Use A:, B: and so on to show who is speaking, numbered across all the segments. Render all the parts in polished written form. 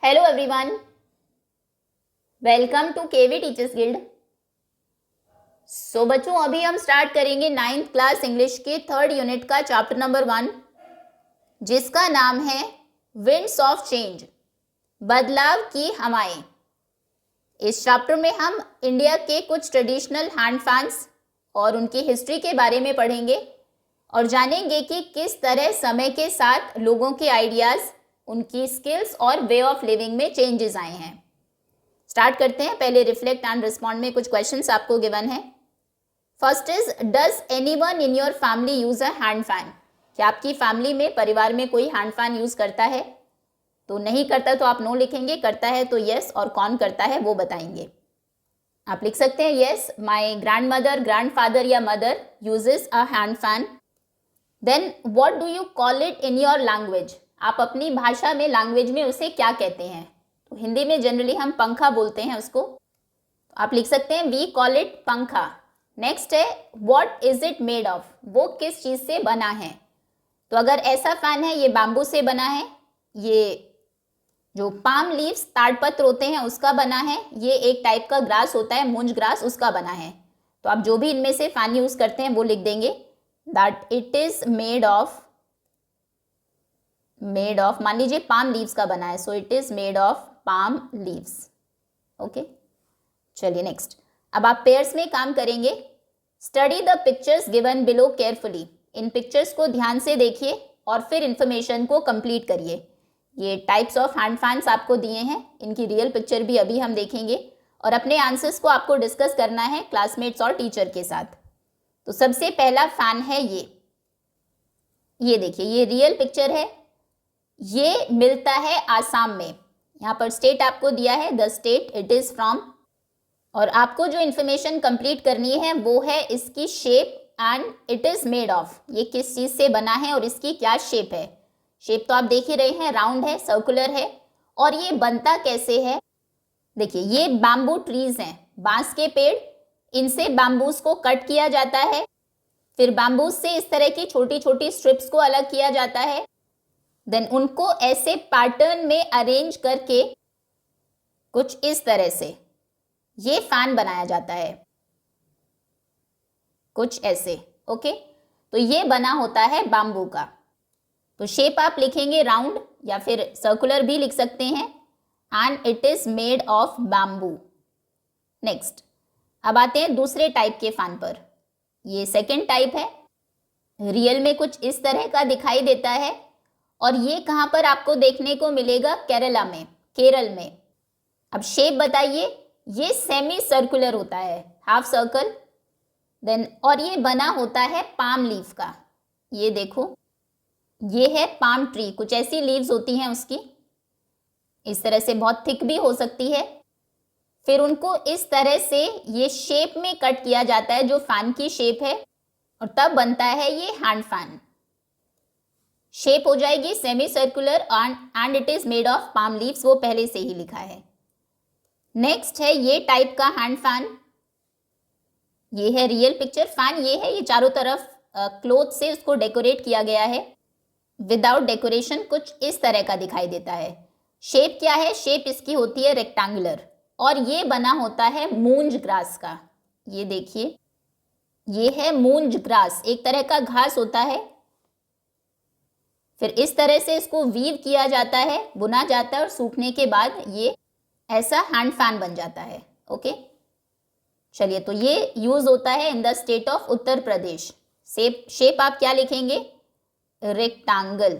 A: Hello everyone, welcome to KV teachers guild. So बच्चों, अभी हम स्टार्ट करेंगे 9th क्लास इंग्लिश के 3rd यूनिट का चैप्टर नंबर 1, जिसका नाम है विंड्स ऑफ चेंज, बदलाव की हवाएं। इस चैप्टर में हम इंडिया के कुछ ट्रेडिशनल हैंड फैन्स और उनकी हिस्ट्री के बारे में पढ़ेंगे और जानेंगे कि किस तरह समय के साथ लोगों के आइडियाज़, उनकी स्किल्स और वे ऑफ लिविंग में चेंजेस आए हैं। स्टार्ट करते हैं। पहले रिफ्लेक्ट एंड रिस्पॉन्ड में कुछ क्वेश्चंस आपको गिवन है। First is, does anyone in your family use a hand fan? क्या आपकी फैमिली में, परिवार में कोई हैंड फैन यूज करता है? तो नहीं करता तो आप नो लिखेंगे, करता है तो यस, और कौन करता है वो बताएंगे। आप लिख सकते हैं yes, my grandmother, grandfather या mother uses a hand fan. Then what do you call it in your language? आप अपनी भाषा में, लैंग्वेज में उसे क्या कहते हैं? तो हिंदी में जनरली हम पंखा बोलते हैं उसको, तो आप लिख सकते हैं वी कॉल इट पंखा। नेक्स्ट है what is it made of? वो किस चीज़ से बना है? तो अगर ऐसा फैन है, ये बैम्बू से बना है, ये जो पाम लीव्स, ताड़पत्र होते हैं उसका बना है, ये एक टाइप का ग्रास होता है मूंज ग्रास, उसका बना है। तो आप जो भी इनमें से फैन यूज करते हैं वो लिख देंगे that it is made of मान लीजिए पाम लीव्स का बना है, so it is made of palm leaves. Okay, चलिए नेक्स्ट। अब आप पेयर्स में काम करेंगे। Study the pictures given below carefully. In pictures को ध्यान से देखिए और फिर इंफॉर्मेशन को कंप्लीट करिए। ये टाइप्स ऑफ हैंड फैन्स आपको दिए हैं, इनकी रियल पिक्चर भी अभी हम देखेंगे और अपने आंसर्स को आपको डिस्कस करना है क्लासमेट्स और टीचर के साथ। तो सबसे पहला फैन है ये देखिए, ये रियल पिक्चर है। ये मिलता है आसाम में। यहाँ पर स्टेट आपको दिया है, the state it is from, और आपको जो इन्फॉर्मेशन कंप्लीट करनी है वो है इसकी shape and it is made of. ये किस चीज से बना है और इसकी क्या शेप है? शेप तो आप देख ही रहे हैं, राउंड है, सर्कुलर है। और ये बनता कैसे है? देखिए, ये बैम्बू ट्रीज हैं, बांस के पेड़, इनसे बैम्बूस को कट किया जाता है, फिर बैम्बूस से इस तरह की छोटी छोटी स्ट्रिप्स को अलग किया जाता है, देन उनको ऐसे पैटर्न में अरेंज करके कुछ इस तरह से ये फैन बनाया जाता है, कुछ ऐसे। ओके, तो ये बना होता है बैम्बू का। तो शेप आप लिखेंगे राउंड या फिर सर्कुलर भी लिख सकते हैं, and it is made of bamboo. Next, अब आते हैं दूसरे टाइप के फैन पर। ये सेकेंड टाइप है। रियल में कुछ इस तरह का दिखाई देता है और ये कहाँ पर आपको देखने को मिलेगा? केरला में, केरल में। अब शेप बताइए। ये सेमी सर्कुलर होता है, हाफ सर्कल, देन और ये बना होता है पाम लीफ का। ये देखो, ये है पाम ट्री, कुछ ऐसी लीव्स होती हैं उसकी, इस तरह से बहुत थिक भी हो सकती है। फिर उनको इस तरह से ये शेप में कट किया जाता है जो फैन की शेप है, और तब बनता है ये हैंड फैन। शेप हो जाएगी semi circular and it is made of palm leaves, वो पहले से ही लिखा है। नेक्स्ट है ये टाइप का हैंड फैन। ये है रियल पिक्चर। फैन ये है, ये चारों तरफ क्लोथ से उसको डेकोरेट किया गया है। विदाउट डेकोरेशन कुछ इस तरह का दिखाई देता है। शेप क्या है? शेप इसकी होती है रेक्टेंगुलर, और ये बना होता है मूंज ग्रास का। ये देखिए, ये है मूंज ग्रास, एक तरह का घास होता है। फिर इस तरह से इसको वीव किया जाता है, बुना जाता है, और सूखने के बाद ये ऐसा हैंड फैन बन जाता है। ओके, चलिए, तो ये यूज होता है in the state of Uttar Pradesh. Shape आप क्या लिखेंगे? Rectangle,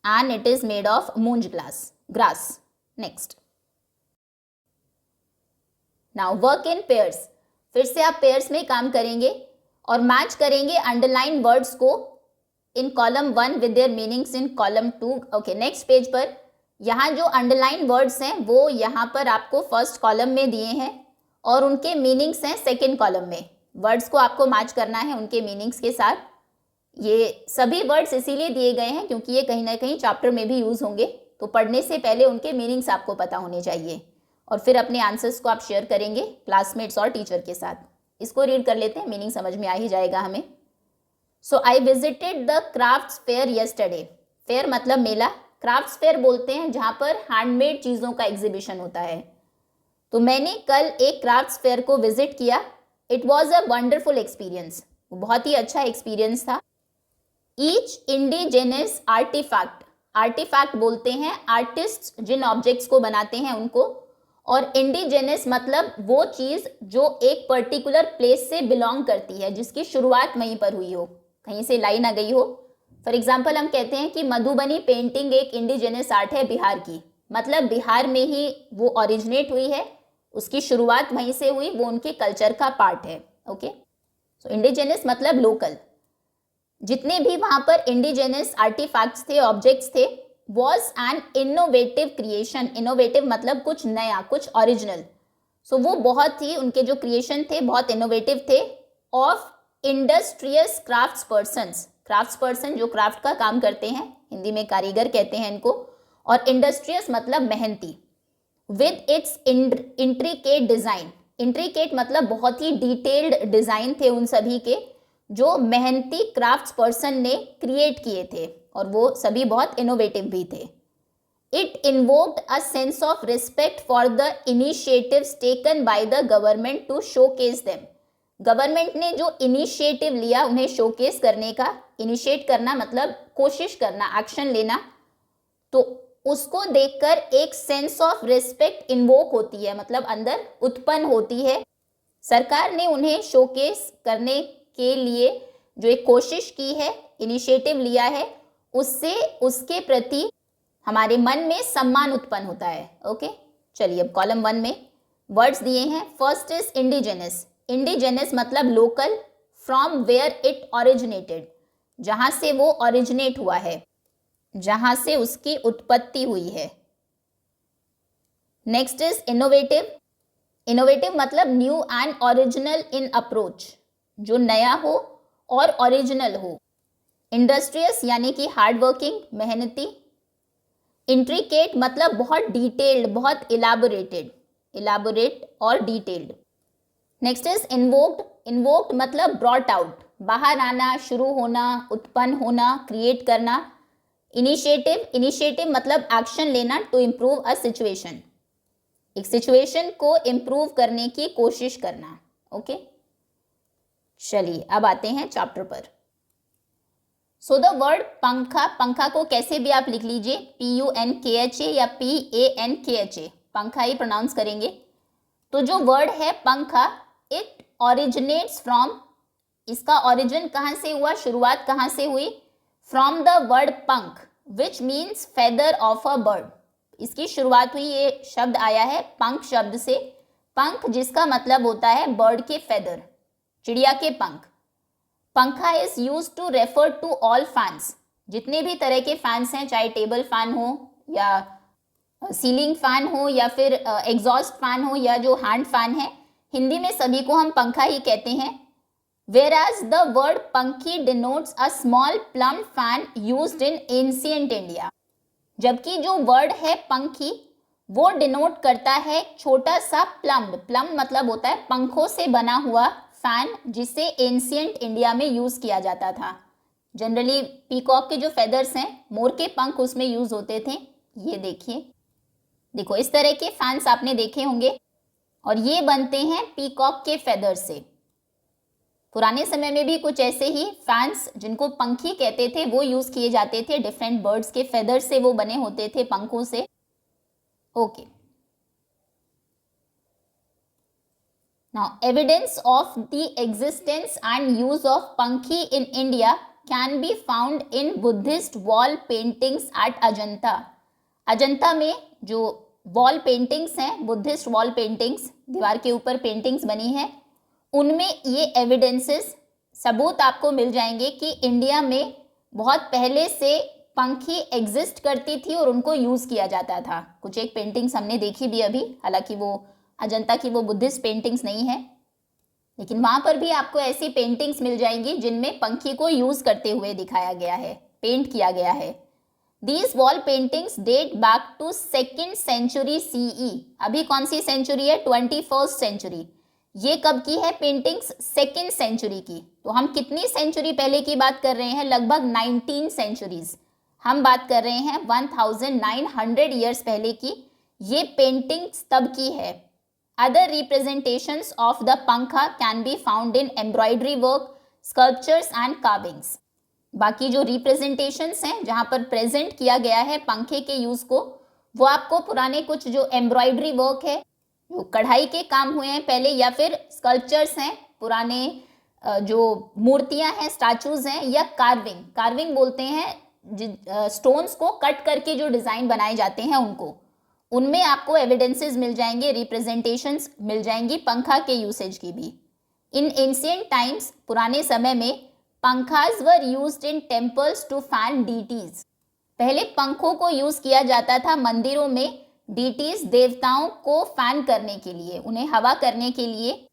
A: and it is made of munj grass. Next, now work in pairs. फिर से आप पेयर्स में काम करेंगे और मैच करेंगे अंडरलाइन वर्ड्स को इन column 1 with their meanings in column 2। Okay, next page पर यहाँ जो अंडरलाइन वर्ड्स हैं वो यहाँ पर आपको फर्स्ट कॉलम में दिए हैं और उनके मीनिंग्स हैं सेकेंड कॉलम में। वर्ड्स को आपको मैच करना है उनके मीनिंग्स के साथ। ये सभी वर्ड्स इसीलिए दिए गए हैं क्योंकि ये कहीं ना कहीं चैप्टर में भी यूज होंगे, तो पढ़ने से पहले उनके मीनिंग्स आपको पता होने चाहिए और फिर अपने आंसर्स को आप शेयर करेंगे क्लासमेट्स और टीचर के साथ। इसको रीड कर लेते हैं, मीनिंग समझ में आ ही जाएगा हमें। So I visited the crafts fair yesterday. Fair मतलब मेला, क्राफ्ट्स फेयर बोलते हैं जहाँ पर हैंडमेड चीज़ों का एग्जीबिशन होता है। तो मैंने कल एक क्राफ्ट्स फेयर को विजिट किया। It was a wonderful experience, बहुत ही अच्छा एक्सपीरियंस था। ईच इंडिजिनस आर्टिफैक्ट, आर्टिफैक्ट बोलते हैं आर्टिस्ट जिन ऑब्जेक्ट्स को बनाते हैं उनको, और इंडिजिनस मतलब वो चीज़ जो एक पर्टिकुलर प्लेस से बिलोंग करती है, जिसकी शुरुआत वहीं पर हुई हो, कहीं से लाई ना गई हो। फॉर एग्जाम्पल हम कहते हैं कि मधुबनी पेंटिंग एक इंडिजिनस आर्ट है बिहार की, मतलब बिहार में ही वो ओरिजिनेट हुई है, उसकी शुरुआत वहीं से हुई, वो उनके कल्चर का पार्ट है। ओके, सो इंडिजिनस मतलब लोकल। जितने भी वहाँ पर इंडिजिनस आर्टिफैक्ट्स थे, ऑब्जेक्ट्स थे, was an innovative creation. Innovative मतलब कुछ नया, कुछ ओरिजिनल। सो वो बहुत ही, उनके जो क्रिएशन थे बहुत इनोवेटिव थे। Of industrious crafts persons, crafts person जो क्राफ्ट का काम करते हैं, हिंदी में कारीगर कहते हैं इनको, और इंडस्ट्रियस मतलब मेहनती। With its intricate design, intricate मतलब बहुत ही डिटेल्ड डिज़ाइन थे उन सभी के, जो मेहनती क्राफ्ट्स पर्सन ने क्रिएट किए थे, और वो सभी बहुत इनोवेटिव भी थे। It invoked a sense of respect for the initiatives taken by the government to showcase them. Government ने जो इनिशिएटिव लिया उन्हें शोकेस करने का, इनिशिएट करना मतलब कोशिश करना, एक्शन लेना, तो उसको देखकर एक सेंस ऑफ रिस्पेक्ट इन्वोक होती है, मतलब अंदर उत्पन्न होती है। सरकार ने उन्हें शोकेस करने के लिए जो एक कोशिश की है, इनिशिएटिव लिया है, उससे उसके प्रति हमारे मन में सम्मान उत्पन्न होता है। ओके, चलिए अब कॉलम 1 में वर्ड्स दिए हैं। First is indigenous. इंडिजिनस मतलब local, from where it originated, जहाँ से वो ओरिजिनेट हुआ है, जहाँ से उसकी उत्पत्ति हुई है। Next is innovative. इनोवेटिव मतलब new and original in approach, जो नया हो और ओरिजिनल हो। इंडस्ट्रियस यानी कि हार्ड वर्किंग, मेहनती। इंट्रिकेट मतलब बहुत डिटेल्ड, बहुत इलाबोरेटेड, इलाबोरेट और detailed. Next is invoked. Invoked मतलब ब्रॉट आउट, बाहर आना, शुरू होना, उत्पन्न होना, क्रिएट करना। इनिशिएटिव, इनिशिएटिव मतलब एक्शन लेना, टू इम्प्रूव अ सिचुएशन, एक सिचुएशन को इम्प्रूव करने की कोशिश करना। ओके, चलिए अब आते हैं चैप्टर पर। सो द वर्ड पंखा, पंखा को कैसे भी आप लिख लीजिए, PUNKHA या PANKHA, पंखा ही प्रोनाउंस करेंगे। तो जो वर्ड है पंखा, इट ओरिजिनेट्स फ्रॉम, इसका ओरिजिन कहाँ से हुआ, शुरुआत कहाँ से हुई, फ्रॉम द वर्ड पंख which means feather of a bird. इसकी शुरुआत हुई, ये शब्द आया है पंख शब्द से, पंख जिसका मतलब होता है बर्ड के फेदर, चिड़िया के पंख। पंखा is use to refer to all fans, जितने भी तरह के फैंस हैं, चाहे टेबल फैन हो या सीलिंग फैन हो या फिर एग्जॉस्ट फैन हो या जो हैंड फैन है, हिंदी में सभी को हम पंखा ही कहते हैं। Whereas the word पंखी denotes a small plumb fan used in ancient India, जबकि जो वर्ड है पंखी वो डिनोट करता है छोटा सा प्लम्ब, प्लम्ब मतलब होता है पंखों से बना हुआ फैन, जिसे एंशियंट इंडिया में यूज किया जाता था। जनरली पीकॉक के जो फेदर्स हैं, मोर के पंख उसमें यूज होते थे। ये देखिए, देखो इस तरह के फैंस आपने देखे होंगे, और ये बनते हैं पीकॉक के फेदर से। पुराने समय में भी कुछ ऐसे ही फैंस, जिनको पंखी कहते थे, वो यूज किए जाते थे, डिफरेंट बर्ड्स के फेदर से वो बने होते थे, पंखों से। Okay, now evidence of the existence and use of pankhi in India can be found in Buddhist wall paintings at Ajanta. Ajanta में जो वॉल पेंटिंग्स हैं, बुद्धिस्ट वॉल पेंटिंग्स, दीवार के ऊपर पेंटिंग्स बनी हैं, उनमें ये एविडेंसेस, सबूत आपको मिल जाएंगे कि इंडिया में बहुत पहले से पंखी एग्जिस्ट करती थी और उनको यूज़ किया जाता था। कुछ एक पेंटिंग्स हमने देखी भी अभी, हालांकि वो अजंता की वो बुद्धिस्ट पेंटिंग्स नहीं है, लेकिन वहाँ पर भी आपको ऐसी पेंटिंग्स मिल जाएंगी जिनमें पंखी को यूज़ करते हुए दिखाया गया है, पेंट किया गया है। These wall paintings date back to 2nd century CE। अभी कौन सी सेंचुरी है, 21st सेंचुरी। ये कब की है पेंटिंग्स, 2nd सेंचुरी की। तो हम कितनी सेंचुरी पहले की बात कर रहे हैं, लगभग 19 सेंचुरीज, हम बात कर रहे हैं 1900 ईयर्स पहले की। ये पेंटिंग्स तब की है। अदर रिप्रेजेंटेशंस ऑफ द पंखा can be found in embroidery work, sculptures and carvings. बाकी जो रिप्रेजेंटेशंस हैं जहाँ पर प्रेजेंट किया गया है पंखे के यूज को, वो आपको पुराने कुछ जो एम्ब्रॉयडरी वर्क है, जो कढ़ाई के काम हुए हैं पहले, या फिर स्कल्पचर्स हैं, पुराने जो मूर्तियां हैं, स्टैचूज हैं, या कार्विंग बोलते हैं स्टोन्स को कट करके जो डिजाइन बनाए जाते हैं उनको, उनमें आपको एविडेंसेस मिल जाएंगे, रिप्रेजेंटेशंस मिल जाएंगी पंखा के यूसेज की भी। इन एंशिएंट टाइम्स, पुराने समय में, pankhas were used in temples to fan deities. पहले पंखों को यूज किया जाता था मंदिरों में डीटीज, देवताओं को फैन करने के लिए, उन्हें हवा करने के लिए।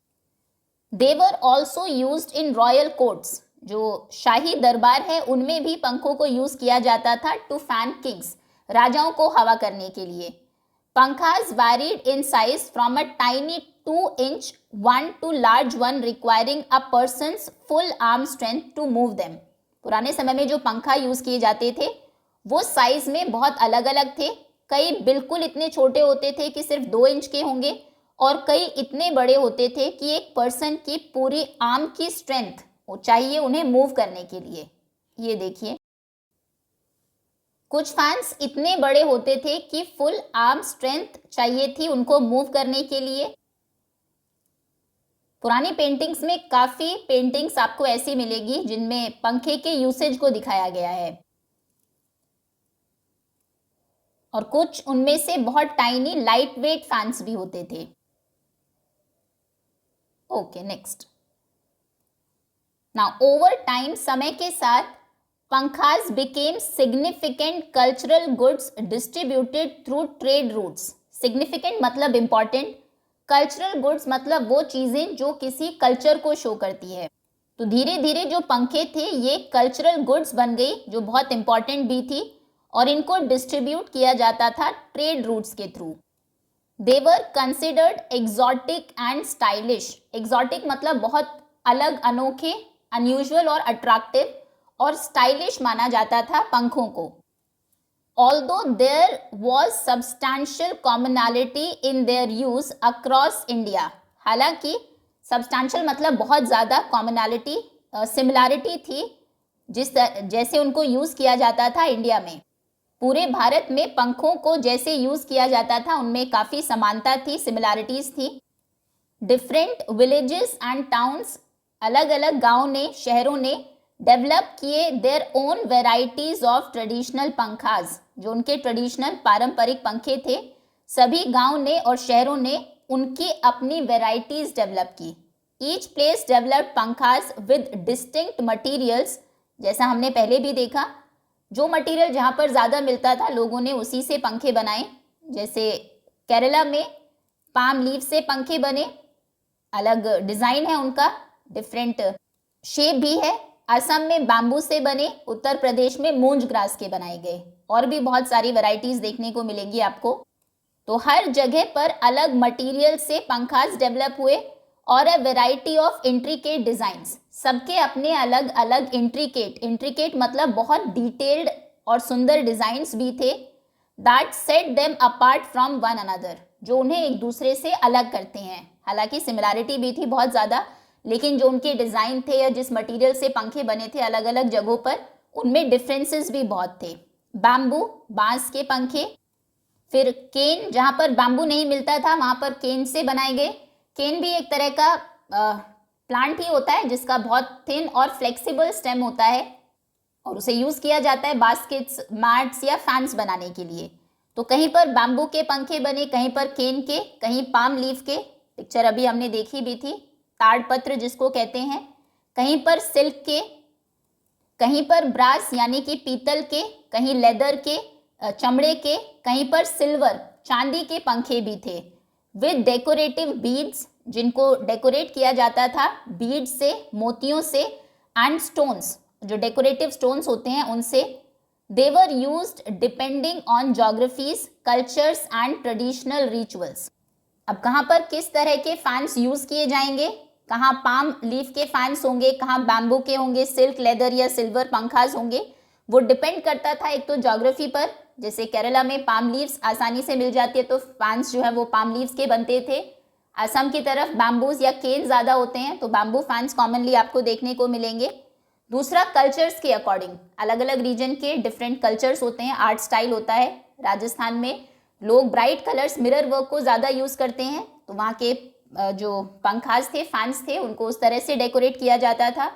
A: They were also used in royal courts, जो शाही दरबार है उनमें भी पंखों को यूज किया जाता था टू फैन किंग्स, राजाओं को हवा करने के लिए। Pankhas varied in size from a tiny 2 inch one to large one requiring a person's full arm strength to move them। पुराने समय में जो पंखा यूज किए जाते थे वो साइज में बहुत अलग अलग थे। कई बिल्कुल इतने छोटे होते थे कि सिर्फ 2 इंच के होंगे, और कई इतने बड़े होते थे कि एक पर्सन की पूरी आर्म की स्ट्रेंथ चाहिए उन्हें मूव करने के लिए। ये देखिए, कुछ फैंस इतने बड़े होते थे कि फुल आर्म स्ट्रेंथ चाहिए थी उनको मूव करने के लिए। पुरानी पेंटिंग्स में काफी पेंटिंग्स आपको ऐसी मिलेगी जिनमें पंखे के यूसेज को दिखाया गया है, और कुछ उनमें से बहुत टाइनी लाइट वेट फैंस भी होते थे। Okay, next. Now over time, समय के साथ, pankhas became significant cultural goods distributed through trade routes. Significant मतलब इंपॉर्टेंट, कल्चरल गुड्स मतलब वो चीजें जो किसी कल्चर को शो करती है। तो धीरे धीरे जो पंखे थे ये कल्चरल गुड्स बन गई जो बहुत इंपॉर्टेंट भी थी, और इनको डिस्ट्रीब्यूट किया जाता था ट्रेड रूट्स के through. They were considered exotic and stylish. Exotic मतलब बहुत अलग, अनोखे, अनयूजुअल और अट्रैक्टिव, और स्टाइलिश माना जाता था पंखों को। Although there was substantial commonality in their use across India, हालांकि substantial मतलब बहुत ज़्यादा, commonality सिमिलैरिटी थी जैसे उनको यूज़ किया जाता था इंडिया में। पूरे भारत में पंखों को जैसे यूज़ किया जाता था उनमें काफ़ी समानता थी, सिमिलैरिटीज़ थी। डिफरेंट विलेजेस एंड टाउन्स, अलग अलग गाँव ने, शहरों ने डेवलप किए their own varieties of traditional pankhas. जो उनके ट्रेडिशनल पारंपरिक पंखे थे, सभी गांव ने और शहरों ने उनकी अपनी वेराइटीज डेवलप की। Each place developed pankhas with distinct materials. जैसा हमने पहले भी देखा, जो मटीरियल जहाँ पर ज़्यादा मिलता था लोगों ने उसी से पंखे बनाए। जैसे केरला में पाम लीफ से पंखे बने, अलग डिज़ाइन है उनका, डिफरेंट शेप भी है। असम में बैम्बू से बने, उत्तर प्रदेश में मूंज ग्रास के बनाए गए, और भी बहुत सारी वैरायटीज देखने को मिलेंगी आपको। तो हर जगह पर अलग मटेरियल से पंखास डेवलप हुए, और a variety of intricate designs. सबके अपने अलग अलग इंट्रिकेट मतलब बहुत डिटेल्ड और सुंदर डिजाइन्स भी थे। That set them apart from one another, जो उन्हें एक दूसरे से अलग करते हैं। हालांकि सिमिलैरिटी भी थी बहुत ज़्यादा, लेकिन जो उनके डिज़ाइन थे या जिस मटेरियल से पंखे बने थे अलग अलग जगहों पर, उनमें डिफरेंसेस भी बहुत थे। बैम्बू, बांस के पंखे, फिर केन, जहाँ पर बैम्बू नहीं मिलता था वहाँ पर केन से बनाए गए। केन भी एक तरह का प्लांट ही होता है जिसका बहुत थिन और फ्लेक्सिबल स्टेम होता है, और उसे यूज़ किया जाता है बास्केट्स, मैट्स या फैंस बनाने के लिए। तो कहीं पर बैम्बू के पंखे बने, कहीं पर केन के, कहीं पाम लीफ के। पिक्चर अभी हमने देखी भी थी, ताड़पत्र जिसको कहते हैं। कहीं पर सिल्क के, कहीं पर ब्रास यानी कि पीतल के, कहीं लेदर के, चमड़े के, कहीं पर सिल्वर, चांदी के पंखे भी थे। विद डेकोरेटिव बीड्स, जिनको डेकोरेट किया जाता था बीड से, मोतियों से, एंड स्टोन्स, जो डेकोरेटिव स्टोन्स होते हैं उनसे। They were used depending on geographies, cultures and traditional rituals. अब कहाँ पर किस तरह के फैंस यूज़ किए जाएंगे, कहाँ पाम लीफ के फैंस होंगे, कहाँ बैम्बू के होंगे, सिल्क, लेदर या सिल्वर पंखास होंगे, वो डिपेंड करता था एक तो ज्योग्राफी पर, जैसे केरला में पाम लीव्स आसानी से मिल जाती है तो फैंस जो है वो पाम लीव्स के बनते थे। असम की तरफ बैम्बूज या केन ज़्यादा होते हैं तो बैम्बू फैंस कॉमनली आपको देखने को मिलेंगे। दूसरा कल्चर्स के अकॉर्डिंग, अलग अलग रीजन के डिफरेंट कल्चर्स होते हैं, आर्ट स्टाइल होता है। राजस्थान में लोग ब्राइट कलर्स मिरर वर्क को ज़्यादा यूज़ करते हैं तो वहाँ के जो पंखास थे, फैंस थे, उनको उस तरह से डेकोरेट किया जाता था।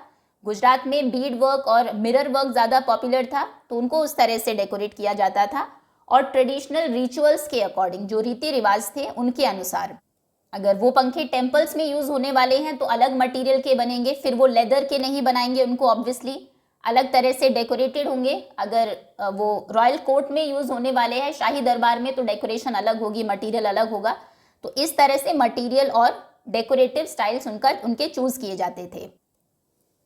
A: गुजरात में बीड वर्क और मिरर वर्क ज़्यादा पॉपुलर था तो उनको उस तरह से डेकोरेट किया जाता था। और ट्रेडिशनल रिचुअल्स के अकॉर्डिंग, जो रीति रिवाज थे उनके अनुसार, अगर वो पंखे टेम्पल्स में यूज़ होने वाले हैं तो अलग मटेरियल के बनेंगे, फिर वो लेदर के नहीं बनाएंगे उनको, ऑब्वियसली अलग तरह से डेकोरेटेड होंगे। अगर वो रॉयल कोर्ट में यूज़ होने वाले हैं, शाही दरबार में, तो डेकोरेशन अलग होगी, मटेरियल अलग होगा। तो इस तरह से मटेरियल और डेकोरेटिव स्टाइल्स उनके चूज़ किए जाते थे।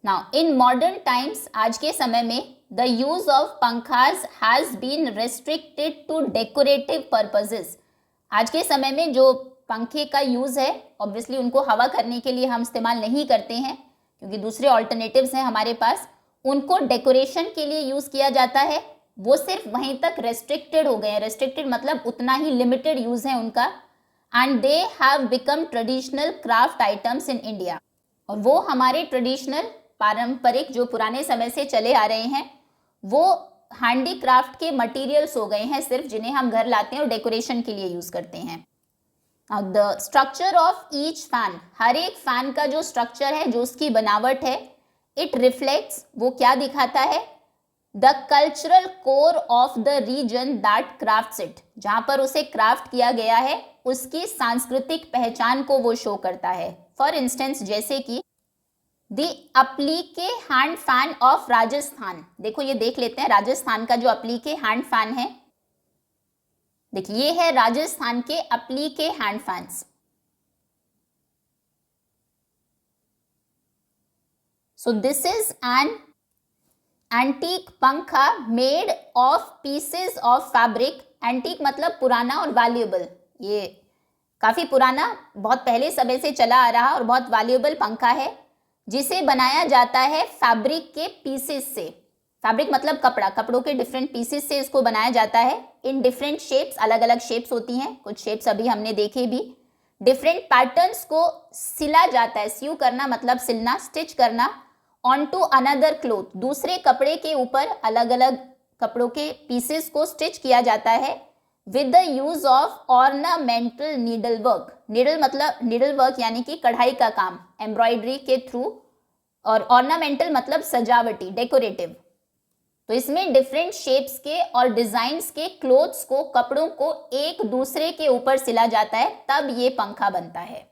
A: नाउ इन मॉडर्न टाइम्स, आज के समय में the use of pankhas has been restricted to decorative purposes. आज के समय में जो पंखे का यूज़ है, ऑब्वियसली उनको हवा करने के लिए हम इस्तेमाल नहीं करते हैं क्योंकि दूसरे ऑल्टरनेटिव्स हैं हमारे पास, उनको डेकोरेशन के लिए यूज़ किया जाता है। वो सिर्फ वहीं तक रेस्ट्रिक्टेड हो गए हैं, रेस्ट्रिक्टेड मतलब उतना ही लिमिटेड यूज़ है उनका। And they have become traditional craft items in India, और वो हमारे ट्रेडिशनल, पारंपरिक, जो पुराने समय से चले आ रहे हैं, वो हैंडीक्राफ्ट के मटेरियल्स हो गए हैं सिर्फ, जिन्हें हम घर लाते हैं और डेकोरेशन के लिए यूज़ करते हैं। The structure of each fan, हर एक फैन का जो स्ट्रक्चर है, जो उसकी बनावट है, इट रिफ्लेक्ट्स, वो क्या दिखाता है, the cultural core of the region that crafts it, जहाँ पर उसे क्राफ्ट किया गया है उसकी सांस्कृतिक पहचान को वो शो करता है। फॉर इंस्टेंस, जैसे कि the applique hand fan of Rajasthan, देखो ये देख लेते हैं राजस्थान का जो अपलीके हैंड फैन है। देखिए ये है राजस्थान के applique hand fans. So this is an antique pankha made of pieces of fabric. Antique मतलब पुराना और वैल्यूएबल, ये काफी पुराना, बहुत पहले समय से चला आ रहा और बहुत वैल्यूएबल पंखा है, जिसे बनाया जाता है फैब्रिक के पीसेस से। फैब्रिक मतलब कपड़ा, कपड़ों के डिफरेंट पीसेस से इसको बनाया जाता है इन डिफरेंट शेप्स, अलग अलग शेप्स होती हैं, कुछ शेप्स अभी हमने देखे भी। डिफरेंट पैटर्न्स को सिला जाता है, स्यू करना मतलब सिलना, स्टिच करना, ऑन टू अनदर क्लोथ, दूसरे कपड़े के ऊपर अलग अलग कपड़ों के पीसेस को स्टिच किया जाता है with the use of ornamental needle work. Needle मतलब नीडल वर्क यानी कि कढ़ाई का काम, एम्ब्रॉयडरी के थ्रू, और ऑर्नामेंटल मतलब सजावटी, डेकोरेटिव। तो इसमें डिफरेंट शेप्स के और डिजाइन्स के क्लोथ्स को, कपड़ों को एक दूसरे के ऊपर सिला जाता है, तब ये पंखा बनता है।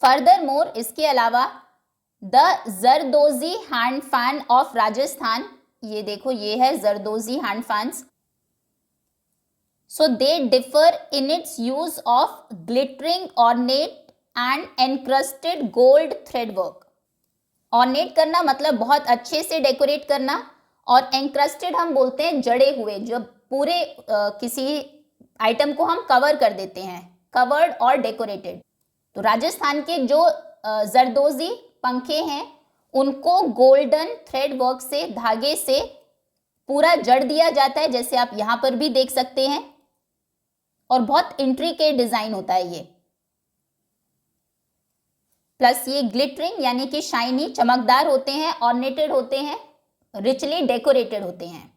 A: फर्दर मोर, इसके अलावा the zardozi hand fan of Rajasthan, ये देखो ये है zardozi hand fans. So they differ in its use of glittering ornate and encrusted gold thread work. Ornate करना मतलब बहुत अच्छे से डेकोरेट करना, और एंक्रस्टेड हम बोलते हैं जड़े हुए, जब पूरे किसी आइटम को हम कवर कर देते हैं, कवर्ड और डेकोरेटेड। तो राजस्थान के जो जरदोजी पंखे हैं उनको गोल्डन थ्रेड वर्क से, धागे से पूरा जड़ दिया जाता है, जैसे आप यहाँ पर भी देख सकते हैं, और बहुत इंट्रिकेट डिजाइन होता है ये। प्लस ये ग्लिटरिंग यानी कि शाइनी, चमकदार होते हैं, ऑर्नेटेड होते हैं, रिचली डेकोरेटेड होते हैं,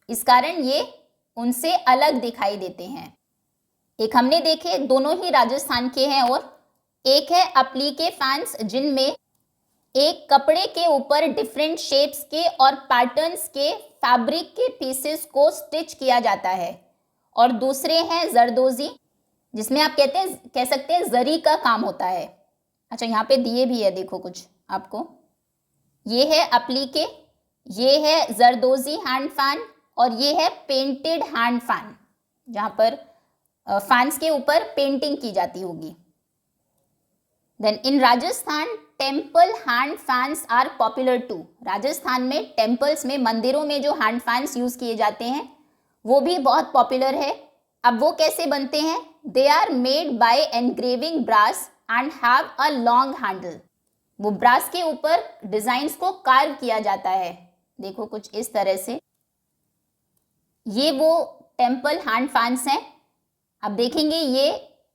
A: इस कारण ये उनसे अलग दिखाई देते हैं। एक हमने देखे, दोनों ही राजस्थान के हैं, और एक है अपलीके फैंस, जिनमें एक कपड़े के ऊपर डिफरेंट शेप्स के और पैटर्न्स के फैब्रिक के पीसेस को स्टिच किया जाता है, और दूसरे हैं जरदोजी, जिसमें आप कह सकते हैं जरी का काम होता है। अच्छा, यहाँ पे दिए भी है, देखो कुछ आपको, ये है अपलीके, ये है जरदोजी हैंड फैन, और ये है पेंटेड हैंड फैन, जहाँ पर फैंस के ऊपर पेंटिंग की जाती होगी। Then in Rajasthan temple hand fans are popular too. Rajasthan में टेम्पल्स में, मंदिरों में जो हैंड फैंस यूज किए जाते हैं वो भी बहुत पॉपुलर है। अब वो कैसे बनते हैं? They are made by engraving brass and have a long handle. वो ब्रास के ऊपर डिजाइन्स को कार्व किया जाता है, देखो कुछ इस तरह से। ये वो टेम्पल हैंड फैंस हैं। अब देखेंगे ये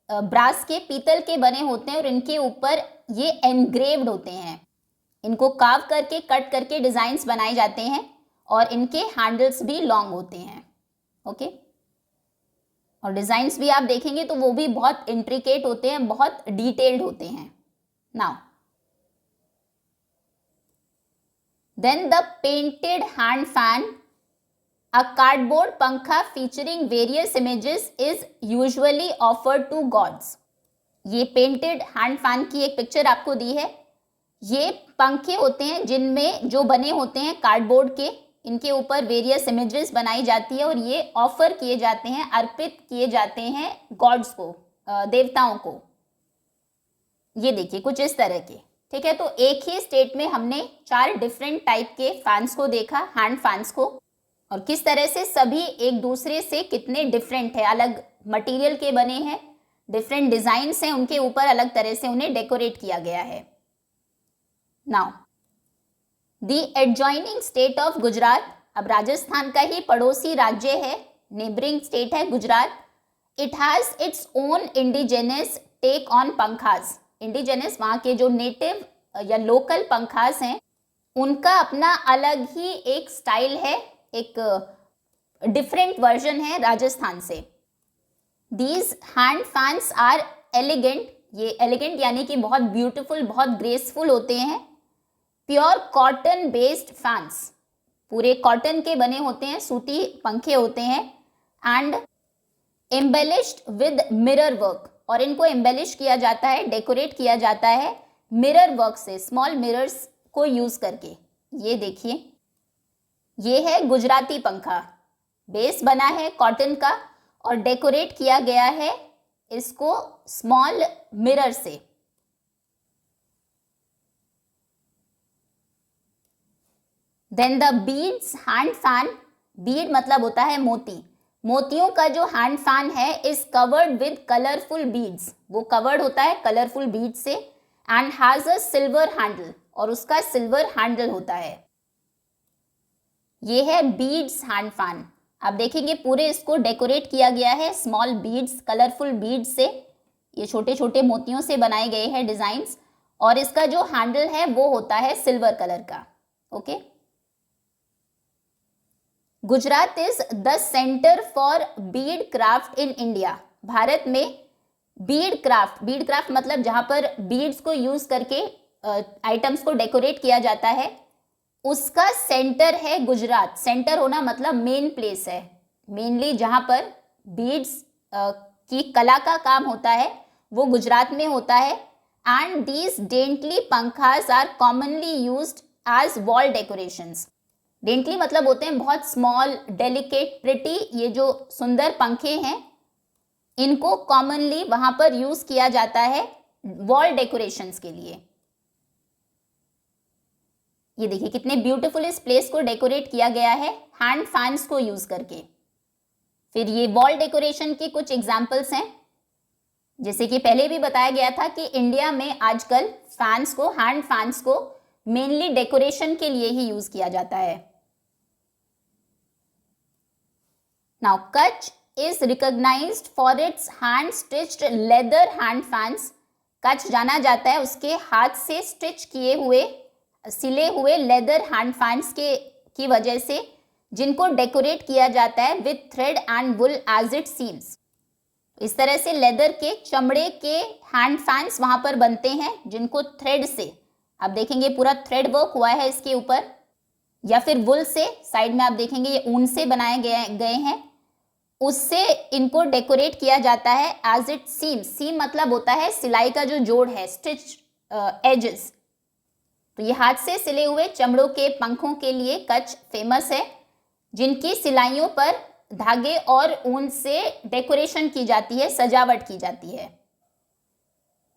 A: ब्रास के, पीतल के बने होते हैं और इनके ऊपर ये एनग्रेव्ड होते हैं। इनको कार्व करके, कट करके डिजाइन्स बनाए जाते हैं और इनके हैंडल्स भी लॉन्ग होते हैं। ओके, और डिजाइन्स भी आप देखेंगे तो वो भी बहुत इंट्रिकेट होते हैं, बहुत डिटेल्ड होते हैं। Now then the painted hand fan, a cardboard pankha featuring various images is usually offered to gods. ये पेंटेड हैंड फैन की एक पिक्चर आपको दी है। ये पंखे होते हैं जिनमें जो बने होते हैं कार्डबोर्ड के, इनके ऊपर वेरियस इमेजेस बनाई जाती है और ये ऑफर किए जाते हैं, अर्पित किए जाते हैं गॉड्स को, देवताओं को। ये देखिए कुछ इस तरह के, ठीक है। तो एक ही स्टेट में हमने 4 डिफरेंट टाइप के फैंस को देखा, हैंड फैंस को, और किस तरह से सभी एक दूसरे से कितने डिफरेंट है, अलग मटेरियल के बने हैं, डिफरेंट डिजाइन्स हैं, उनके ऊपर अलग तरह से उन्हें डेकोरेट किया गया है। Now the adjoining state of Gujarat, अब राजस्थान का ही पड़ोसी राज्य है, नेबरिंग स्टेट है Gujarat. It has its own indigenous take on pankhas. Indigenous वहाँ के जो नेटिव या लोकल पंखास हैं, उनका अपना अलग ही एक स्टाइल है, एक डिफरेंट वर्जन है राजस्थान से। These hand fans are elegant, ये एलिगेंट यानी कि बहुत ब्यूटीफुल, बहुत ग्रेसफुल होते हैं। प्योर कॉटन बेस्ड फैंस, पूरे कॉटन के बने होते हैं, सूती पंखे होते हैं। And embellished with mirror work, और इनको एम्बेलिश किया जाता है, डेकोरेट किया जाता है मिरर वर्क से, स्मॉल मिरर्स को यूज करके। ये देखिए, ये है गुजराती पंखा, बेस बना है कॉटन का और डेकोरेट किया गया है इसको स्मॉल मिरर से। Then the beads hand fan, bead मतलब होता है मोती, मोतियों का जो हैंड फैन है is covered with colourful beads, वो कवर्ड होता है कलरफुल बीड से। And has a silver handle, और उसका सिल्वर हैंडल होता है। ये है बीड्स हैंड फैन। आप देखेंगे पूरे इसको डेकोरेट किया गया है स्मॉल बीड्स, कलरफुल बीड्स से, ये छोटे छोटे मोतियों से बनाए गए हैं डिजाइन्स, और इसका जो हैंडल है वो होता है सिल्वर कलर का। Okay, Gujarat is the centre for Beed craft in India. Bharat में बीड क्राफ्ट मतलब जहां पर बीड्स को यूज करके आइटम्स को डेकोरेट किया जाता है, उसका सेंटर है गुजरात। सेंटर होना मतलब मेन प्लेस है, मेनली जहां पर बीड्स की कला का काम होता है वो गुजरात में होता है। एंड दीज डेंटली pankhas are commonly used as wall decorations. डेंटली मतलब होते हैं बहुत स्मॉल, डेलिकेट, प्रिटी, ये जो सुंदर पंखे हैं इनको कॉमनली वहां पर यूज किया जाता है वॉल डेकोरेशंस के लिए। ये देखिए कितने ब्यूटीफुल इस प्लेस को डेकोरेट किया गया है हैंड फैंस को यूज करके। फिर ये वॉल डेकोरेशन के कुछ एग्जांपल्स हैं, जैसे कि पहले भी बताया गया था कि इंडिया में आजकल फैंस को, हैंड फैंस को मेनली डेकोरेशन के लिए ही यूज किया जाता है। Now Kutch is recognised for its hand stitched leather hand fans. Kutch जाना जाता है उसके हाथ से स्टिच किए हुए, सिले हुए लेदर हैंड फैंस की वजह से, जिनको डेकोरेट किया जाता है with thread and wool as it seems. इस तरह से लेदर के, चमड़े के हैंड फैंस वहां पर बनते हैं जिनको थ्रेड से, आप देखेंगे पूरा थ्रेड वर्क हुआ है इसके ऊपर, या फिर वुल से, साइड में आप देखेंगे ये ऊन से बनाए गए हैं, उससे इनको डेकोरेट किया जाता है एज इट सीम्स। सीम मतलब होता है सिलाई का जो जोड़ है, स्टिच एजेस। तो ये हाथ से सिले हुए चमड़ों के पंखों के लिए कच्छ फेमस है, जिनकी सिलाइयों पर धागे और ऊन से डेकोरेशन की जाती है, सजावट की जाती है।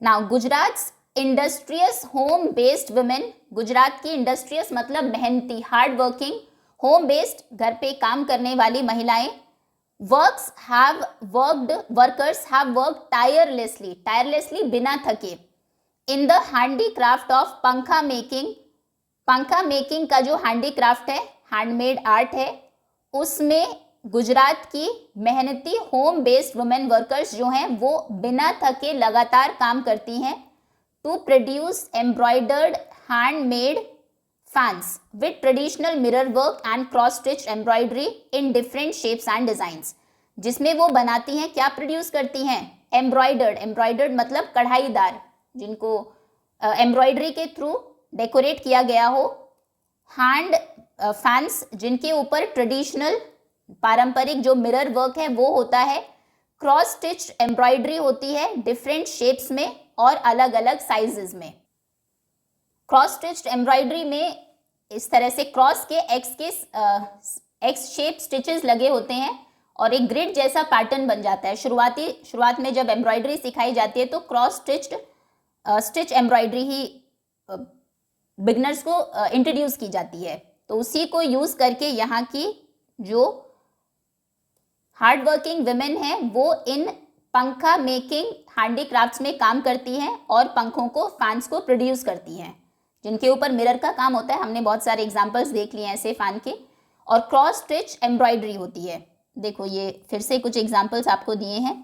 A: Now Gujarat industrious home based women, Gujarat की इंडस्ट्रियस मतलब मेहनती, हार्ड वर्किंग, होम बेस्ड घर पे काम करने वाली महिलाएं, वर्कर्स हैव वर्कड टायरलेसली बिना थके इन द हैंडीक्राफ्ट ऑफ पंखा मेकिंग। पंखा मेकिंग का जो हैंडीक्राफ्ट है, हैंडमेड आर्ट है, उसमें गुजरात की मेहनती होम बेस्ड वुमेन वर्कर्स जो हैं वो बिना थके लगातार काम करती हैं to produce embroidered handmade fans with traditional mirror work and cross stitch embroidery in different shapes and designs, जिसमें वो बनाती हैं, क्या प्रोड्यूस करती हैं, एम्ब्रॉयडर्ड मतलब कढ़ाईदार, जिनको एम्ब्रॉयडरी के थ्रू डेकोरेट किया गया हो, हैंड फैंस जिनके ऊपर ट्रेडिशनल पारंपरिक जो मिरर वर्क है वो होता है, क्रॉस स्टिच एम्ब्रॉयडरी होती है डिफरेंट शेप्स में और अलग अलग साइजेस में। क्रॉस स्टिच्ड एम्ब्रॉयडरी में इस तरह से क्रॉस के एक्स शेप स्टिचेस लगे होते हैं और एक ग्रिड जैसा पैटर्न बन जाता है। शुरुआत में जब एम्ब्रॉयडरी सिखाई जाती है तो क्रॉस स्टिच एम्ब्रॉयडरी ही बिगनर्स को इंट्रोड्यूस की जाती है, तो उसी को यूज करके यहाँ की जो हार्ड वर्किंग विमेन हैं वो इन पंखा मेकिंग हैंडीक्राफ्ट्स में काम करती हैं और पंखों को, फैंस को प्रोड्यूस करती हैं, जिनके ऊपर मिरर का काम होता है। हमने बहुत सारे एग्जांपल्स देख लिए हैं ऐसे फैन के। और क्रॉस स्टिच एम्ब्रॉयडरी होती है, देखो ये फिर से कुछ एग्जांपल्स आपको दिए हैं।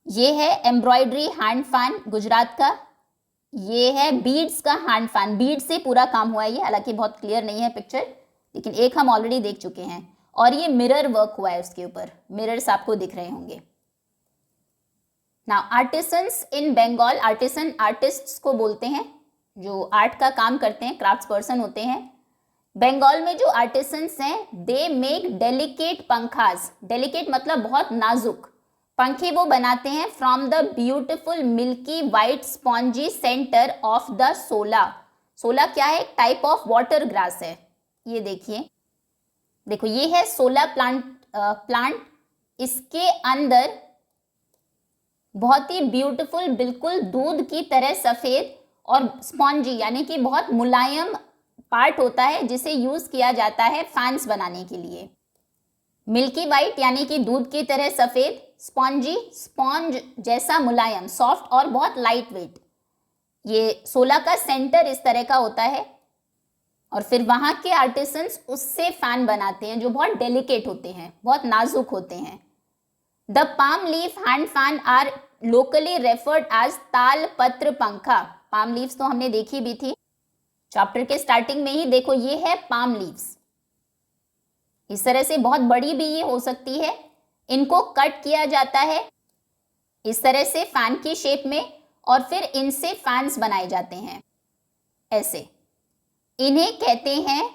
A: ये है एम्ब्रॉयडरी हैंड फैन गुजरात का, ये है बीड्स का हैंड फैन, बीड से पूरा काम हुआ है ये, हालांकि बहुत क्लियर नहीं है पिक्चर, लेकिन एक हम ऑलरेडी देख चुके हैं। और ये मिरर वर्क हुआ है, उसके ऊपर मिरर्स आपको दिख रहे होंगे। नाउ आर्टिसंस इन बंगाल, आर्टिसन आर्टिस्ट्स को बोलते हैं जो आर्ट का काम करते हैं, क्राफ्ट्स पर्सन होते हैं। बंगाल में जो आर्टिसंस हैं दे मेक डेलिकेट पंखास, डेलिकेट मतलब बहुत नाजुक पंखे वो बनाते हैं from the beautiful milky white spongy centre of the सोला। सोला क्या है, एक टाइप ऑफ वाटर ग्रास है। ये देखिए, देखो ये है सोला प्लांट, इसके अंदर बहुत ही ब्यूटीफुल, बिल्कुल दूध की तरह सफेद और स्पॉन्जी यानी कि बहुत मुलायम पार्ट होता है जिसे यूज किया जाता है फैंस बनाने के लिए। मिल्की वाइट यानी कि दूध की तरह सफेद, स्पॉन्जी स्पॉन्ज जैसा मुलायम, सॉफ्ट और बहुत लाइट वेट। ये सोला का सेंटर इस तरह का होता है और फिर वहां के आर्टिसंस उससे फैन बनाते हैं जो बहुत डेलिकेट होते हैं, बहुत नाजुक होते हैं। The palm leaf hand fan are locally referred as ताल पत्र पंखा। पाम लीव्स तो हमने देखी भी थी चैप्टर के स्टार्टिंग में ही, देखो ये है पाम लीव्स। इस तरह से बहुत बड़ी भी ये हो सकती है, इनको कट किया जाता है इस तरह से फैन की शेप में और फिर इनसे फैंस बनाए जाते हैं ऐसे। इन्हें कहते हैं,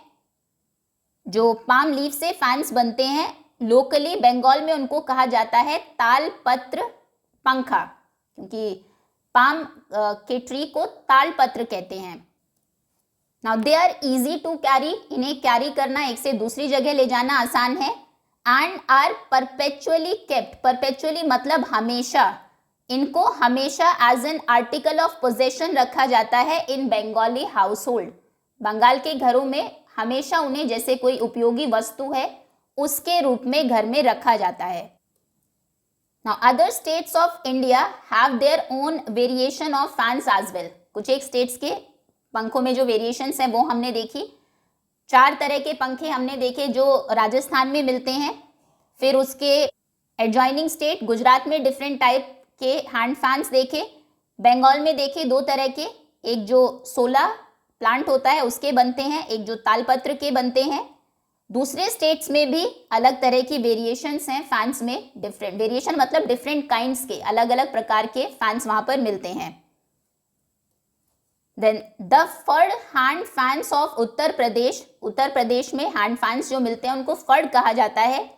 A: जो पाम लीफ से फैंस बनते हैं लोकली बंगाल में उनको कहा जाता है ताल पत्र पंखा, क्योंकि पाम के ट्री को ताल पत्र कहते हैं। Now they are easy to carry, इन्हें कैरी करना, एक से दूसरी जगह ले जाना आसान है। And are perpetually kept, perpetually मतलब हमेशा, इनको हमेशा as an article of possession रखा जाता है in Bengali household. Bengal के घरों में हमेशा उन्हें जैसे कोई उपयोगी वस्तु है उसके रूप में घर में रखा जाता है। Now other states of India have their own variation of fans as well. कुछ एक स्टेट्स के पंखों में जो वेरिएशंस हैं वो हमने देखी। 4 तरह के पंखे हमने देखे जो राजस्थान में मिलते हैं। फिर उसके एडजॉइनिंग स्टेट गुजरात में डिफरेंट टाइप के हैंड फैंस देखे। बंगाल में देखे 2 तरह के, एक जो सोला प्लांट होता है उसके बनते हैं, एक जो तालपत्र के बनते हैं। दूसरे स्टेट्स में भी अलग तरह की वेरिएशंस हैं फैंस में, डिफरेंट वेरिएशन मतलब डिफरेंट काइंड्स के, अलग अलग प्रकार के फैंस वहां पर मिलते हैं। Then the furred hand fans of Uttar Pradesh, Uttar Pradesh में हैंड फैंस जो मिलते हैं उनको फर्ड कहा जाता है।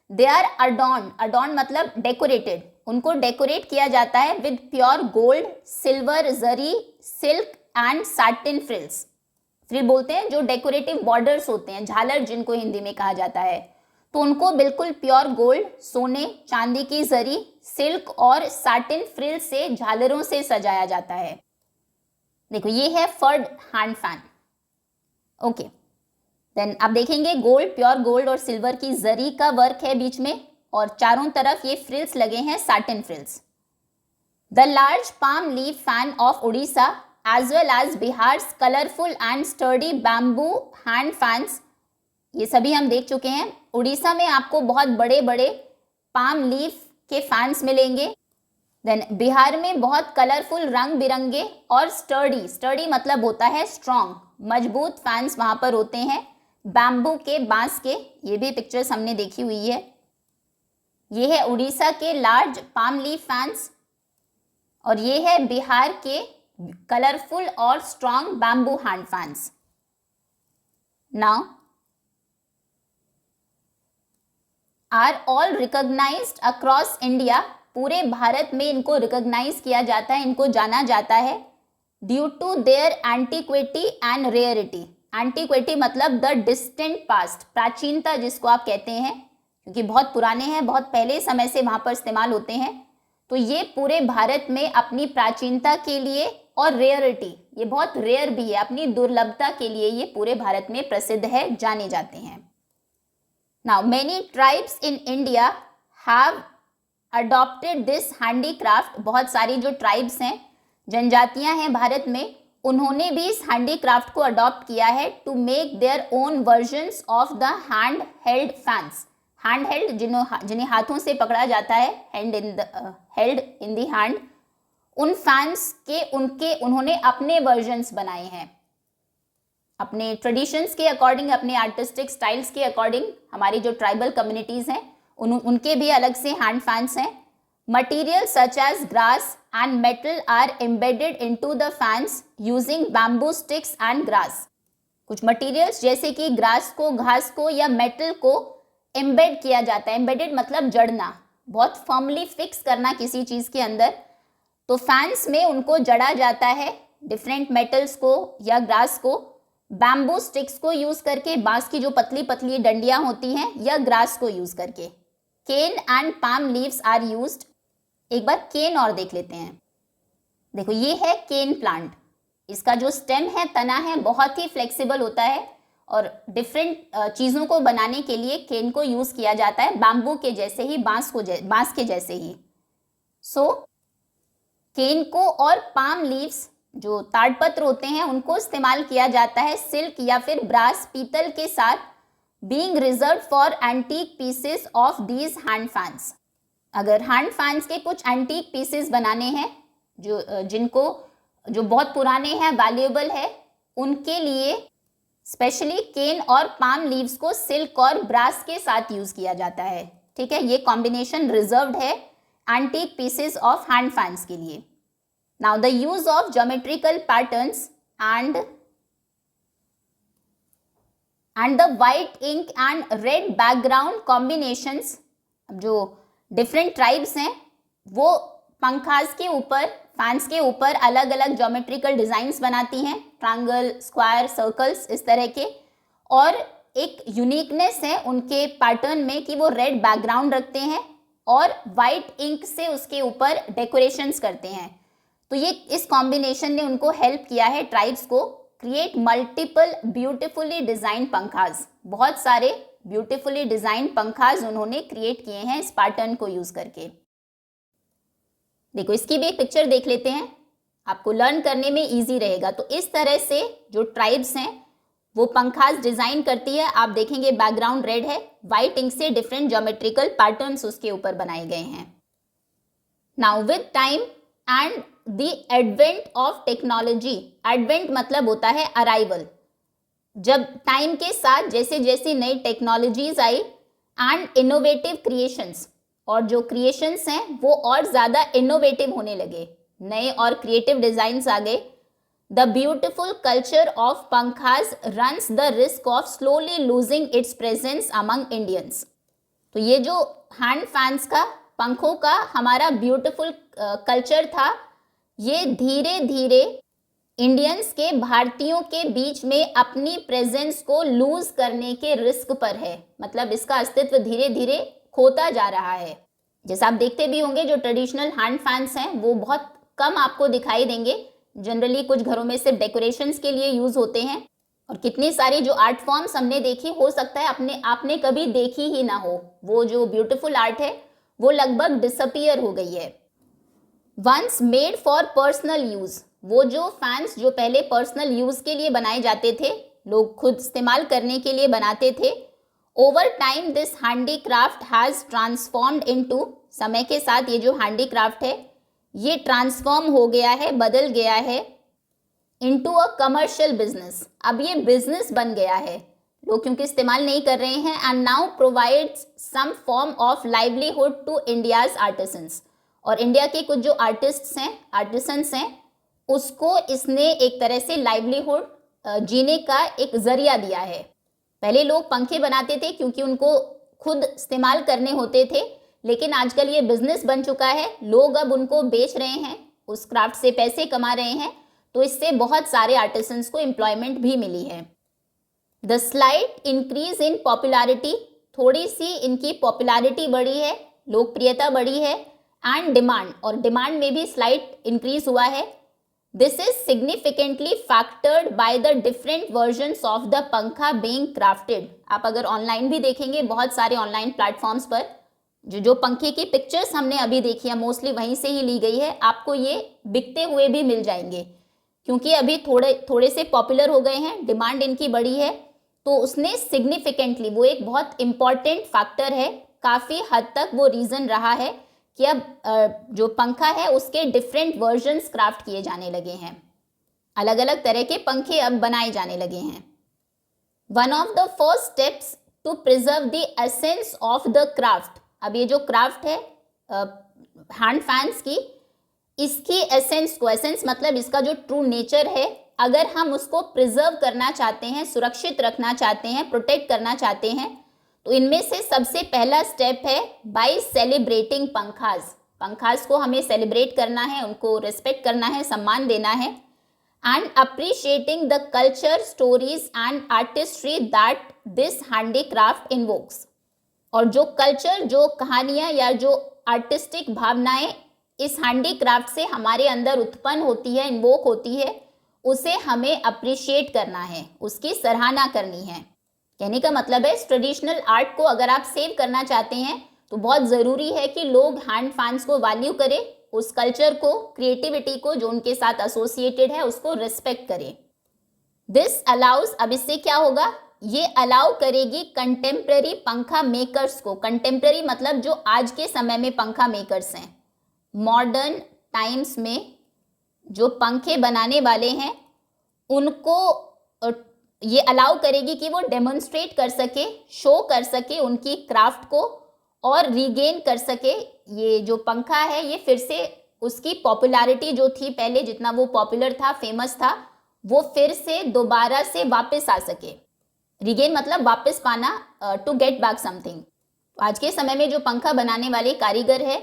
A: दे आर अडॉर्न, अडॉर्न मतलब डेकोरेटेड, उनको डेकोरेट किया जाता है with pure gold, silver, zari, silk and satin frills. Frill बोलते हैं जो डेकोरेटिव बॉर्डर्स होते हैं, झालर जिनको हिंदी में कहा जाता है, तो उनको बिल्कुल प्योर गोल्ड, सोने चांदी की जरी, सिल्क और सैटिन फ्रिल से झालरों से सजाया जाता है। देखो ये है फर्ड हैंड फैन। ओके, देन आप देखेंगे गोल्ड, प्योर गोल्ड और सिल्वर की जरी का वर्क है बीच में और चारों तरफ ये फ्रिल्स लगे हैं, satin frills. The large palm leaf fan of Orissa as well as Bihar's colorful and sturdy bamboo hand fans ये सभी हम देख चुके हैं। उड़ीसा में आपको बहुत बड़े बड़े पाम लीफ के फैंस मिलेंगे। देन बिहार में बहुत कलरफुल रंग बिरंगे और स्टर्डी मतलब होता है स्ट्रॉन्ग, मजबूत फैंस वहां पर होते हैं बैम्बू के, बांस के। ये भी पिक्चर्स हमने देखी हुई है। ये है उड़ीसा के लार्ज पाम लीफ फैंस और ये है बिहार के कलरफुल और strong bamboo hand fans. Now are all recognised across India, पूरे भारत में इनको रिकॉग्नाइज किया जाता है, इनको जाना जाता है due to their antiquity and rarity. Antiquity मतलब द डिस्टेंट पास्ट, प्राचीनता जिसको आप कहते हैं, क्योंकि बहुत पुराने हैं, बहुत पहले समय से वहां पर इस्तेमाल होते हैं। तो ये पूरे भारत में अपनी प्राचीनता के लिए और रेयरिटी, ये बहुत रेयर भी है, अपनी दुर्लभता के लिए ये पूरे भारत में प्रसिद्ध है, जाने जाते हैं। Now many tribes in India have adopted this handicraft, बहुत सारी जो ट्राइब्स हैं, जनजातियां हैं भारत में, उन्होंने भी इस हैंडीक्राफ्ट को अडॉप्ट किया है to make their own versions of the hand held fans. Hand held जिन्हें हाथों से पकड़ा जाता है, हेल्ड इन द हैंड, उन फैंस के उन्होंने अपने वर्जन्स बनाए हैं, अपने ट्रेडिशंस के अकॉर्डिंग, अपने आर्टिस्टिक स्टाइल्स के अकॉर्डिंग। हमारी जो ट्राइबल कम्युनिटीज हैं उनके भी अलग से हैंड फैंस हैं। Material such as grass and metal are embedded into the fans using bamboo sticks and grass. कुछ मटीरियल्स जैसे कि ग्रास को, घास को या मेटल को एम्बेड किया जाता है। एम्बेडेड मतलब जड़ना, बहुत फर्मली फिक्स करना किसी चीज के अंदर। तो फैंस में उनको जड़ा जाता है डिफरेंट मेटल्स को या ग्रास को, बैम्बू स्टिक्स को यूज करके, बांस की जो पतली पतली डंडियां होती हैं, या ग्रास को यूज करके। Cane and palm leaves are used. एक बार केन और देख लेते हैं। देखो ये है केन प्लांट, इसका जो स्टेम है, तना है, बहुत ही फ्लेक्सिबल होता है और डिफरेंट चीज़ों को बनाने के लिए केन को यूज़ किया जाता है, बैम्बू के जैसे ही, बांस के जैसे ही। सो केन को और पाम लीव्स जो ताड़पत्र होते हैं उनको इस्तेमाल किया जाता है सिल्क या फिर ब्रास, पीतल के साथ, being reserve for antique pieces of these hand fans. अगर हैंड फैंस के कुछ एंटीक पीसेस बनाने हैं जो बहुत पुराने हैं, वैल्यूएबल है, उनके लिए स्पेशली केन और पाम लीव्स को सिल्क और ब्रास के साथ यूज किया जाता है। ठीक है, ये कॉम्बिनेशन रिजर्व्ड है antique pieces of hand fans के लिए। Now the use of geometrical patterns and the white ink and red background combinations. जो डिफरेंट ट्राइब्स हैं वो पंखास के ऊपर, फैंस के ऊपर अलग अलग ज्योमेट्रिकल डिजाइन्स बनाती हैं, ट्रायंगल, स्क्वायर, सर्कल्स, इस तरह के। और एक यूनिकनेस है उनके पैटर्न में कि वो रेड बैकग्राउंड रखते हैं और वाइट इंक से उसके ऊपर डेकोरेशंस करते हैं। तो ये इस कॉम्बिनेशन ने उनको हेल्प किया है ट्राइब्स को क्रिएट मल्टीपल ब्यूटिफुली डिजाइन पंखास। बहुत सारे ब्यूटिफुली डिजाइन पंखास उन्होंने क्रिएट किए हैं इस पैटर्न को यूज करके। देखो इसकी भी एक पिक्चर देख लेते हैं, आपको लर्न करने में इजी रहेगा। तो इस तरह से जो ट्राइब्स हैं वो पंखास डिजाइन करती है। आप देखेंगे बैकग्राउंड रेड है, वाइट इंक से डिफरेंट ज्योमेट्रिकल पैटर्न्स उसके ऊपर बनाए गए हैं। Now with time and the advent of technology, advent मतलब होता है अराइवल, जब टाइम के साथ जैसे जैसे नई technologies I and innovative creations, और जो क्रिएशंस हैं वो और ज़्यादा इनोवेटिव होने लगे, नए और क्रिएटिव डिज़ाइंस आ गए। The beautiful culture of pankhas runs the risk of slowly losing its presence among Indians. तो ये जो हैंड फैंस का, पंखों का हमारा ब्यूटिफुल कल्चर था, ये धीरे धीरे इंडियंस के, भारतीयों के बीच में अपनी प्रेजेंस को लूज करने के रिस्क पर है। मतलब इसका अस्तित्व धीरे धीरे खोता जा रहा है। जैसा आप देखते भी होंगे जो ट्रेडिशनल हैंड फैंस हैं वो बहुत कम आपको दिखाई देंगे, जनरली कुछ घरों में सिर्फ डेकोरेशंस के लिए यूज होते हैं। और कितनी सारी जो आर्ट फॉर्म्स हमने देखी, हो सकता है आपने कभी देखी ही ना हो। वो जो ब्यूटीफुल आर्ट है वो लगभग डिसअपियर हो गई है। Once made for personal use, वो जो फैंस जो पहले पर्सनल यूज के लिए बनाए जाते थे लोग खुद इस्तेमाल करने के लिए बनाते थे। Over time this handicraft has transformed into, समय के साथ ये जो हैंडीक्राफ्ट है ये ट्रांसफॉर्म हो गया है, बदल गया है इनटू अ कमर्शियल बिजनेस। अब ये बिजनेस बन गया है, लोग क्योंकि इस्तेमाल नहीं कर रहे हैं। And now provides some form of livelihood to India's artisans, और इंडिया के कुछ जो आर्टिसंस हैं उसको इसने एक तरह से लाइवलीहुड, जीने का एक जरिया दिया है। पहले लोग पंखे बनाते थे क्योंकि उनको खुद इस्तेमाल करने होते थे, लेकिन आजकल ये बिजनेस बन चुका है, लोग अब उनको बेच रहे हैं, उस क्राफ्ट से पैसे कमा रहे हैं, तो इससे बहुत सारे आर्टिसंस को एम्प्लॉयमेंट भी मिली है। The slight increase in popularity, थोड़ी सी इनकी पॉपुलैरिटी बढ़ी है, लोकप्रियता बढ़ी है। एंड डिमांड, और डिमांड में भी स्लाइट इंक्रीज हुआ है। This is significantly factored by the different versions of the पंखा बीइंग क्राफ्टेड। आप अगर ऑनलाइन भी देखेंगे, बहुत सारे ऑनलाइन प्लेटफॉर्म्स पर जो पंखे की पिक्चर्स हमने अभी देखी है मोस्टली वहीं से ही ली गई है, आपको ये बिकते हुए भी मिल जाएंगे, क्योंकि अभी थोड़े से पॉपुलर हो गए हैं, डिमांड इनकी बढ़ी है, तो उसने सिग्निफिकेंटली, वो एक बहुत इम्पॉर्टेंट फैक्टर है, काफ़ी हद तक वो रीज़न रहा है कि अब जो पंखा है उसके डिफरेंट वर्जन्स क्राफ्ट किए जाने लगे हैं, अलग अलग तरह के पंखे अब बनाए जाने लगे हैं। One of the first steps to preserve the essence of the craft, अब ये जो क्राफ्ट है हैंड फैंस की, इसकी एसेंस को, एसेंस मतलब इसका जो ट्रू नेचर है, अगर हम उसको प्रिजर्व करना चाहते हैं, सुरक्षित रखना चाहते हैं, प्रोटेक्ट करना चाहते हैं, तो इनमें से सबसे पहला स्टेप है बाय सेलिब्रेटिंग पंखास को हमें सेलिब्रेट करना है, उनको रिस्पेक्ट करना है, सम्मान देना है। And appreciating the culture, stories and artistry that this handicraft invokes, और जो कल्चर, जो कहानियाँ या जो आर्टिस्टिक भावनाएं इस हैंडीक्राफ्ट से हमारे अंदर उत्पन्न होती है, इन्वोक होती है, उसे हमें अप्रिशिएट करना है, उसकी सराहना करनी है। कहने का मतलब है, इस ट्रेडिशनल आर्ट को अगर आप सेव करना चाहते हैं तो बहुत ज़रूरी है कि लोग हैंड फैंस को वैल्यू करें, उस कल्चर को, क्रिएटिविटी को जो उनके साथ एसोसिएटेड है उसको रिस्पेक्ट करें। दिस अलाउज, अब इससे क्या होगा, ये अलाउ करेगी कंटेम्प्रेरी पंखा मेकर्स को, कंटेम्प्रेरी मतलब जो आज के समय में पंखा मेकर्स हैं, मॉडर्न टाइम्स में जो पंखे बनाने वाले हैं, उनको ये अलाउ करेगी कि वो डेमोन्स्ट्रेट कर सके, शो कर सके उनकी क्राफ्ट को, और रीगेन कर सके ये जो पंखा है, ये फिर से उसकी पॉपुलैरिटी जो थी पहले, जितना वो पॉपुलर था, फेमस था, वो फिर से दोबारा से वापस आ सके। रीगेन मतलब वापस पाना, टू गेट बैक समथिंग। आज के समय में जो पंखा बनाने वाले कारीगर है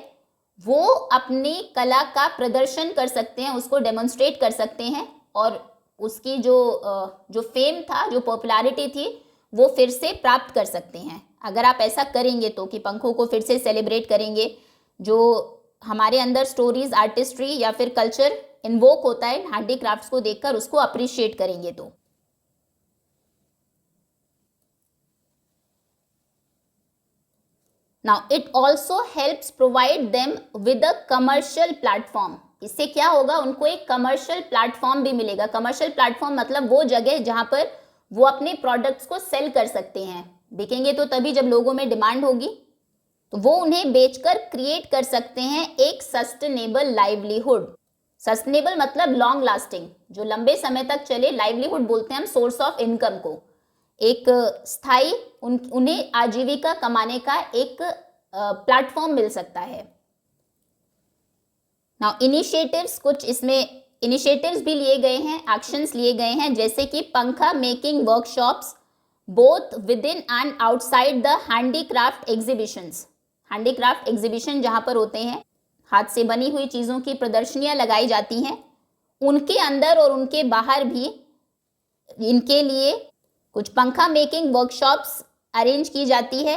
A: वो अपनी कला का प्रदर्शन कर सकते हैं, उसको डेमोन्स्ट्रेट कर सकते हैं, और उसकी जो फेम था, जो पॉपुलैरिटी थी, वो फिर से प्राप्त कर सकते हैं अगर आप ऐसा करेंगे तो, कि पंखों को फिर से सेलिब्रेट करेंगे, जो हमारे अंदर स्टोरीज, आर्टिस्ट्री या फिर कल्चर इन्वोक होता है हैंडीक्राफ्ट्स को देखकर, उसको अप्रिशिएट करेंगे तो। Now it also helps provide them with a commercial platform, इससे क्या होगा, उनको एक कमर्शियल प्लेटफॉर्म भी मिलेगा। कमर्शियल प्लेटफॉर्म मतलब वो जगह जहाँ पर वो अपने प्रोडक्ट्स को सेल कर सकते हैं, बिकेंगे तो तभी जब लोगों में डिमांड होगी, तो वो उन्हें बेचकर क्रिएट कर सकते हैं एक सस्टेनेबल लाइवलीहुड। सस्टेनेबल मतलब लॉन्ग लास्टिंग, जो लंबे समय तक चले, लाइवलीहुड बोलते हैं हम सोर्स ऑफ इनकम को, एक स्थायी उन्हें आजीविका कमाने का एक प्लेटफॉर्म मिल सकता है। नाउ इनिशिएटिव्स, कुछ इसमें इनिशिएटिव्स भी लिए गए हैं, एक्शंस लिए गए हैं, जैसे कि पंखा making workshops both with in and outside the handicraft exhibitions. Handicraft exhibition जहाँ पर होते हैं, हाथ से बनी हुई चीज़ों की प्रदर्शनियाँ लगाई जाती हैं, उनके अंदर और उनके बाहर भी इनके लिए कुछ पंखा मेकिंग वर्कशॉप्स अरेंज की जाती है।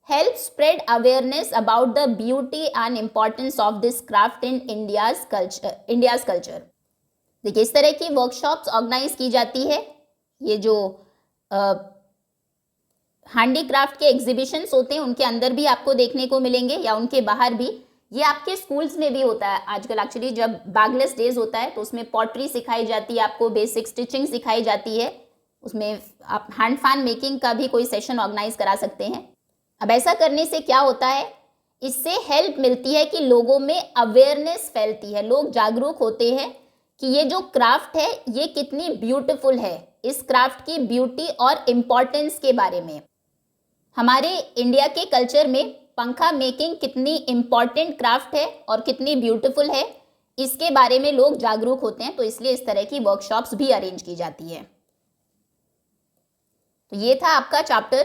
A: Help spread awareness about the beauty and importance of this craft in India's culture. देखिए, इस तरह की वर्कशॉप्स ऑर्गेनाइज की जाती है। ये जो हैंडीक्राफ्ट के एग्जीबिशंस होते हैं उनके अंदर भी आपको देखने को मिलेंगे, या उनके बाहर भी। ये आपके स्कूल्स में भी होता है आजकल। एक्चुअली जब बैगलेस डेज होता है तो उसमें पॉटरी सिखाई जाती है, आपको बेसिक स्टिचिंग सिखाई जाती है। उसमें आप हैंड फैन मेकिंग का भी कोई सेशन ऑर्गेनाइज करा सकते हैं। अब ऐसा करने से क्या होता है, इससे हेल्प मिलती है कि लोगों में अवेयरनेस फैलती है, लोग जागरूक होते हैं कि ये जो क्राफ्ट है ये कितनी ब्यूटीफुल है, इस क्राफ्ट की ब्यूटी और इम्पोर्टेंस के बारे में। हमारे इंडिया के कल्चर में पंखा मेकिंग कितनी इम्पॉर्टेंट क्राफ्ट है और कितनी ब्यूटीफुल है, इसके बारे में लोग जागरूक होते हैं, तो इसलिए इस तरह की वर्कशॉप्स भी अरेंज की जाती है। तो ये था आपका चैप्टर,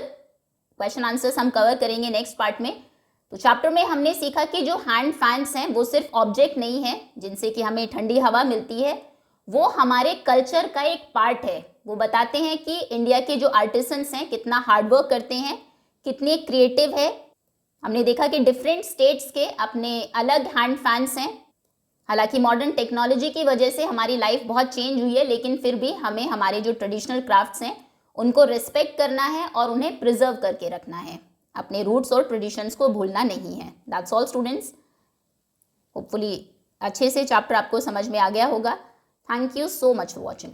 A: क्वेश्चन आंसर्स हम कवर करेंगे नेक्स्ट पार्ट में। तो चैप्टर में हमने सीखा कि जो हैंड फैंस हैं वो सिर्फ ऑब्जेक्ट नहीं है जिनसे कि हमें ठंडी हवा मिलती है, वो हमारे कल्चर का एक पार्ट है। वो बताते हैं कि इंडिया के जो आर्टिसंस हैं कितना हार्डवर्क करते हैं, कितने क्रिएटिव है। हमने देखा कि डिफरेंट स्टेट्स के अपने अलग हैंड फैंस हैं। हालांकि मॉडर्न टेक्नोलॉजी की वजह से हमारी लाइफ बहुत चेंज हुई है, लेकिन फिर भी हमें हमारे जो ट्रेडिशनल क्राफ्ट्स हैं उनको रिस्पेक्ट करना है और उन्हें प्रिजर्व करके रखना है। अपने रूट्स और ट्रेडिशंस को भूलना नहीं है। That's all students. होपफुली अच्छे से चैप्टर आपको समझ में आ गया होगा। Thank you so much for watching.